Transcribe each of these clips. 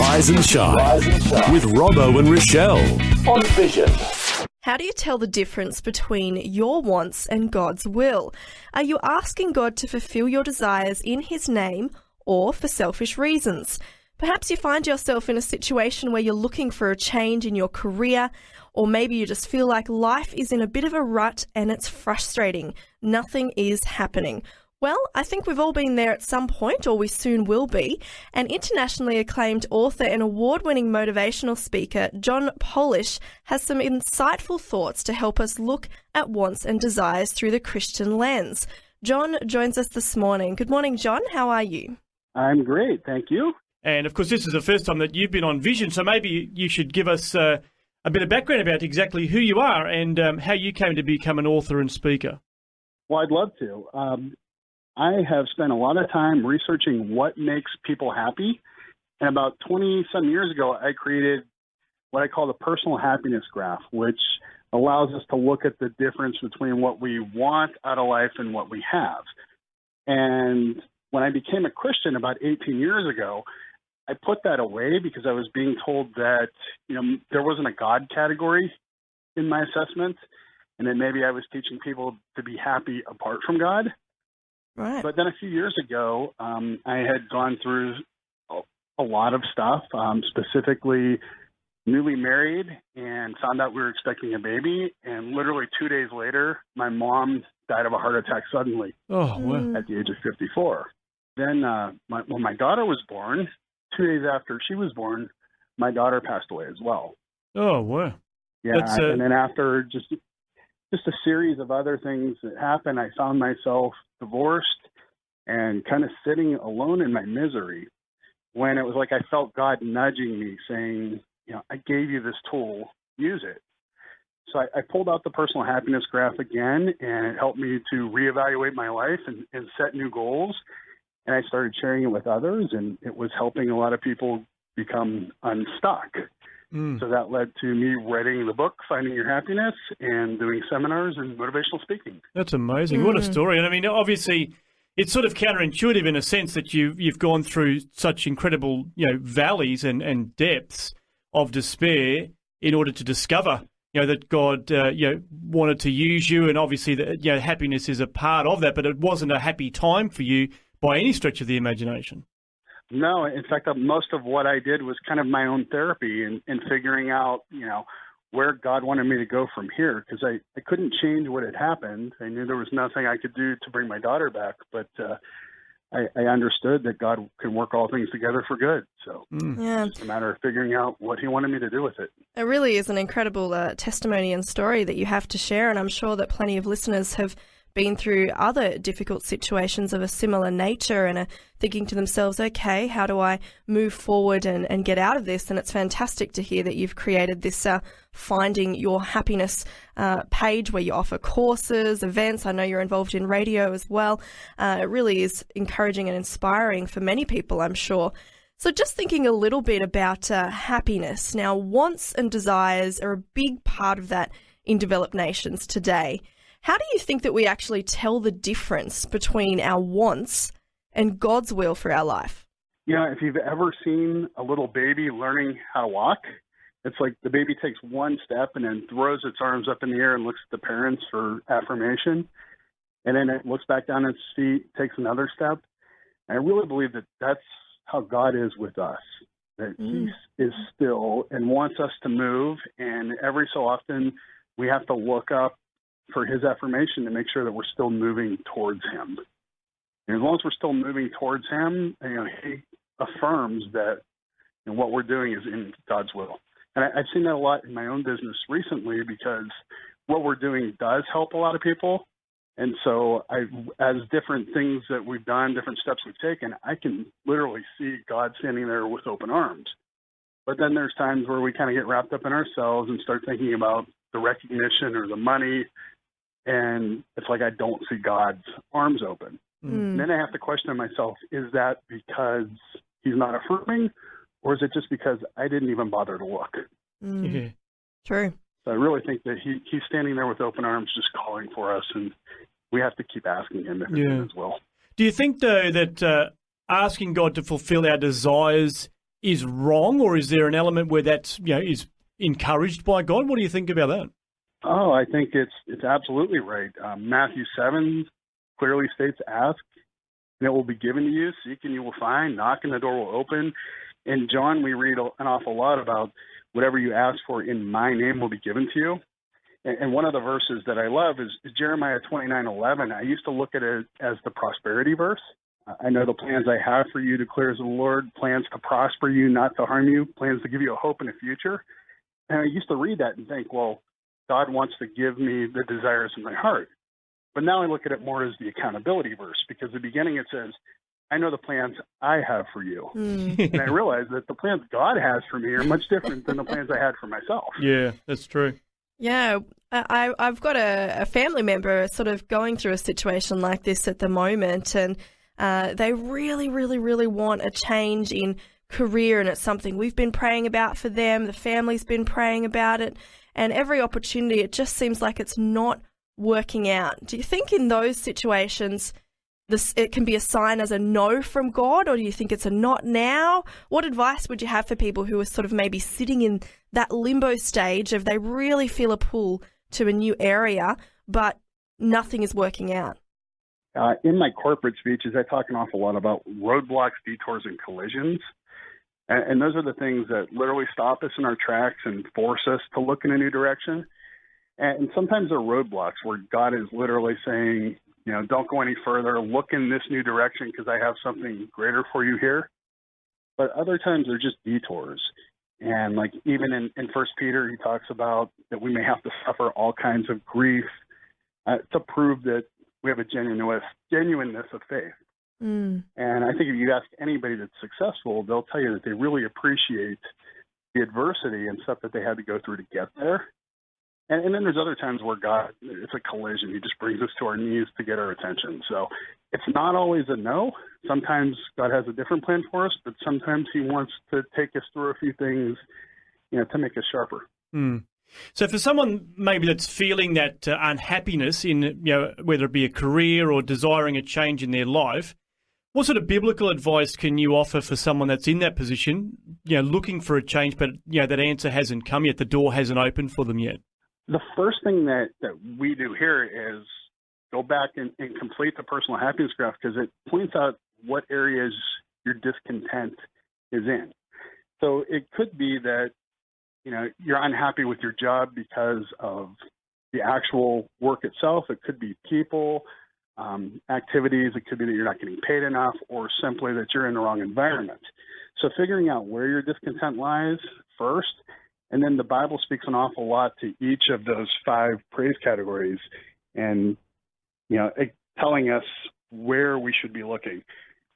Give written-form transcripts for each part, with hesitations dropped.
Rise and Shine with Robbo and Rochelle on Vision. How do you tell the difference between your wants and God's will? Are you asking God to fulfill your desires in His name or for selfish reasons? Perhaps you find yourself in a situation where you're looking for a change in your career, or maybe you just feel like life is in a bit of a rut and it's frustrating. Nothing is happening. Well, I think we've all been there at some point, or we soon will be. And internationally acclaimed author and award-winning motivational speaker John Polish has some insightful thoughts to help us look at wants and desires through the Christian lens. John joins us this morning. Good morning, John. How are you? I'm great, thank you. And, of course, this is the first time that you've been on Vision, so maybe you should give us a bit of background about exactly who you are and how you came to become an author and speaker. Well, I'd love to. I have spent a lot of time researching what makes people happy. And about 20-some years ago, I created what I call the personal happiness graph, which allows us to look at the difference between what we want out of life and what we have. And when I became a Christian about 18 years ago, I put that away because I was being told that, there wasn't a God category in my assessment, and that maybe I was teaching people to be happy apart from God. Right. But then a few years ago, I had gone through a lot of stuff, specifically newly married, and found out we were expecting a baby. And literally 2 days later, my mom died of a heart attack suddenly at the age of 54. Then when my daughter was born, 2 days after she was born, my daughter passed away as well. Oh, wow. Yeah, and then after just a series of other things that happened, I found myself divorced and kind of sitting alone in my misery when it was like I felt God nudging me saying, I gave you this tool, use it. So I pulled out the personal happiness graph again, and it helped me to reevaluate my life and set new goals. And I started sharing it with others, and it was helping a lot of people become unstuck. So that led to me writing the book, Finding Your Happiness, and doing seminars and motivational speaking. That's amazing. What a story. And I mean, obviously, it's sort of counterintuitive in a sense that you've gone through such incredible, valleys and depths of despair in order to discover, that God, wanted to use you. And obviously, happiness is a part of that, but it wasn't a happy time for you by any stretch of the imagination. No, in fact, most of what I did was kind of my own therapy and figuring out, where God wanted me to go from here, because I couldn't change what had happened. I knew there was nothing I could do to bring my daughter back, but I understood that God can work all things together for good. So it's a matter of figuring out what He wanted me to do with it. It really is an incredible testimony and story that you have to share, and I'm sure that plenty of listeners have been through other difficult situations of a similar nature and are thinking to themselves, okay, how do I move forward and get out of this? And it's fantastic to hear that you've created this Finding Your Happiness page where you offer courses, events. I know you're involved in radio as well. It really is encouraging and inspiring for many people, I'm sure. So just thinking a little bit about happiness. Now, wants and desires are a big part of that in developed nations today. How do you think that we actually tell the difference between our wants and God's will for our life? If you've ever seen a little baby learning how to walk, it's like the baby takes one step and then throws its arms up in the air and looks at the parents for affirmation. And then it looks back down its feet, takes another step. And I really believe that that's how God is with us, that He is still and wants us to move. And every so often we have to look up for His affirmation to make sure that we're still moving towards Him. And as long as we're still moving towards Him, He affirms that what we're doing is in God's will. And I've seen that a lot in my own business recently because what we're doing does help a lot of people. And so as different things that we've done, different steps we've taken, I can literally see God standing there with open arms. But then there's times where we kind of get wrapped up in ourselves and start thinking about the recognition or the money. And it's like I don't see God's arms open. And then I have to question myself, is that because He's not affirming, or is it just because I didn't even bother to look? True. So I really think that He's standing there with open arms just calling for us, and we have to keep asking Him if it's as well. Do you think, though, that asking God to fulfill our desires is wrong, or is there an element where that's, is encouraged by God? What do you think about that? Oh, I think it's absolutely right. Matthew 7 clearly states, ask, and it will be given to you. Seek, and you will find. Knock, and the door will open. In John, we read an awful lot about whatever you ask for in my name will be given to you. And one of the verses that I love is Jeremiah 29:11. I used to look at it as the prosperity verse. I know the plans I have for you, declares the Lord, plans to prosper you, not to harm you, plans to give you a hope and a future. And I used to read that and think, well, God wants to give me the desires in my heart. But now I look at it more as the accountability verse, because at the beginning it says, I know the plans I have for you. And I realize that the plans God has for me are much different than the plans I had for myself. Yeah, that's true. Yeah, I've got a family member sort of going through a situation like this at the moment, and they really, really, really want a change in career, and it's something we've been praying about for them. The family's been praying about it, and every opportunity, it just seems like it's not working out. Do you think in those situations it can be a sign as a no from God, or do you think it's a not now? What advice would you have for people who are sort of maybe sitting in that limbo stage of they really feel a pull to a new area, but nothing is working out? In my corporate speeches, I talk an awful lot about roadblocks, detours, and collisions. And those are the things that literally stop us in our tracks and force us to look in a new direction. And sometimes they're roadblocks where God is literally saying, don't go any further, look in this new direction because I have something greater for you here. But other times they're just detours. And like even in 1 Peter, he talks about that we may have to suffer all kinds of grief to prove that we have a genuineness of faith. And I think if you ask anybody that's successful, they'll tell you that they really appreciate the adversity and stuff that they had to go through to get there. And then there's other times where God, it's a collision. He just brings us to our knees to get our attention. So it's not always a no. Sometimes God has a different plan for us, but sometimes he wants to take us through a few things, to make us sharper. So for someone maybe that's feeling that unhappiness in, whether it be a career or desiring a change in their life, what sort of biblical advice can you offer for someone that's in that position, looking for a change, but, that answer hasn't come yet, the door hasn't opened for them yet? The first thing that we do here is go back and complete the personal happiness graph, because it points out what areas your discontent is in. So it could be that, you're unhappy with your job because of the actual work itself. It could be people, activities. It could be that you're not getting paid enough, or simply that you're in the wrong environment. So figuring out where your discontent lies first. And then the Bible speaks an awful lot to each of those 5 praise categories and, telling us where we should be looking.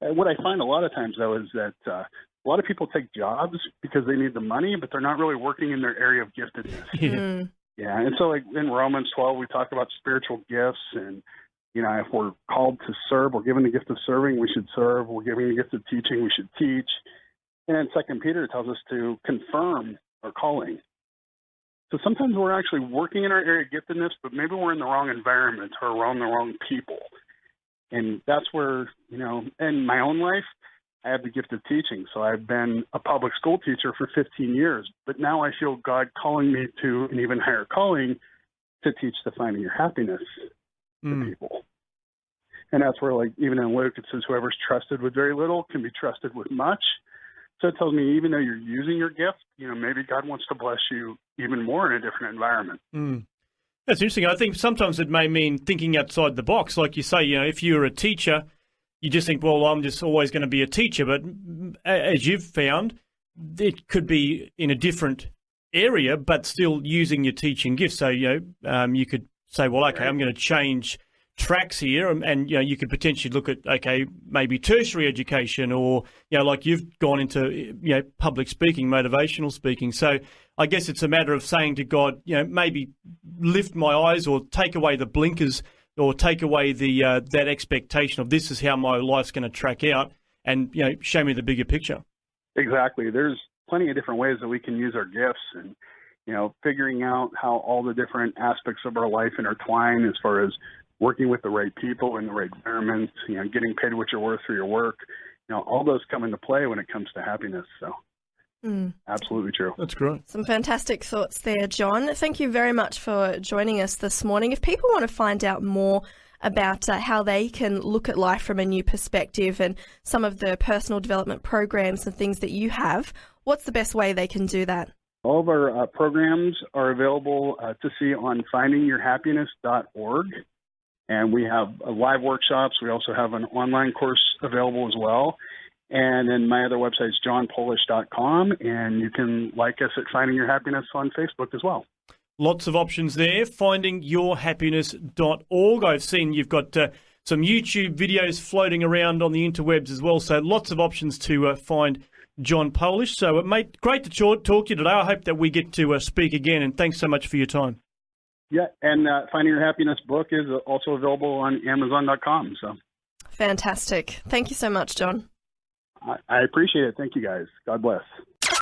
And what I find a lot of times, though, is that a lot of people take jobs because they need the money, but they're not really working in their area of giftedness. Yeah. And so like in Romans 12, we talk about spiritual gifts, and, if we're called to serve, we're given the gift of serving, we should serve. We're given the gift of teaching, we should teach. And then 2 Peter tells us to confirm our calling. So sometimes we're actually working in our area of giftedness, but maybe we're in the wrong environment or around the wrong people. And that's where, in my own life, I have the gift of teaching. So I've been a public school teacher for 15 years, but now I feel God calling me to an even higher calling to teach the finding your happiness to people. And that's where, like, even in Luke, it says, whoever's trusted with very little can be trusted with much. So it tells me, even though you're using your gift, maybe God wants to bless you even more in a different environment. That's interesting. I think sometimes it may mean thinking outside the box. Like you say, if you're a teacher, you just think, well, I'm just always going to be a teacher. But as you've found, it could be in a different area, but still using your teaching gift. So, you could say, well, okay, I'm going to change tracks here, and you could potentially look at, okay, maybe tertiary education, or like you've gone into public speaking, motivational speaking. So I guess it's a matter of saying to God, maybe lift my eyes, or take away the blinkers, or take away the that expectation of this is how my life's going to track out, and show me the bigger picture. Exactly. There's plenty of different ways that we can use our gifts, and figuring out how all the different aspects of our life intertwine, as far as working with the right people in the right environment, getting paid what you're worth for your work, all those come into play when it comes to happiness. So Absolutely true. That's great. Some fantastic thoughts there, John. Thank you very much for joining us this morning. If people want to find out more about how they can look at life from a new perspective and some of the personal development programs and things that you have, what's the best way they can do that? All of our programs are available to see on findingyourhappiness.org. And we have live workshops. We also have an online course available as well. And then my other website is johnpolish.com. And you can like us at Finding Your Happiness on Facebook as well. Lots of options there. Findingyourhappiness.org. I've seen you've got some YouTube videos floating around on the interwebs as well. So lots of options to find John Polish. So, mate, great to talk to you today. I hope that we get to speak again. And thanks so much for your time. Yeah, and Finding Your Happiness book is also available on Amazon.com. So, fantastic. Thank you so much, John. I appreciate it. Thank you, guys. God bless.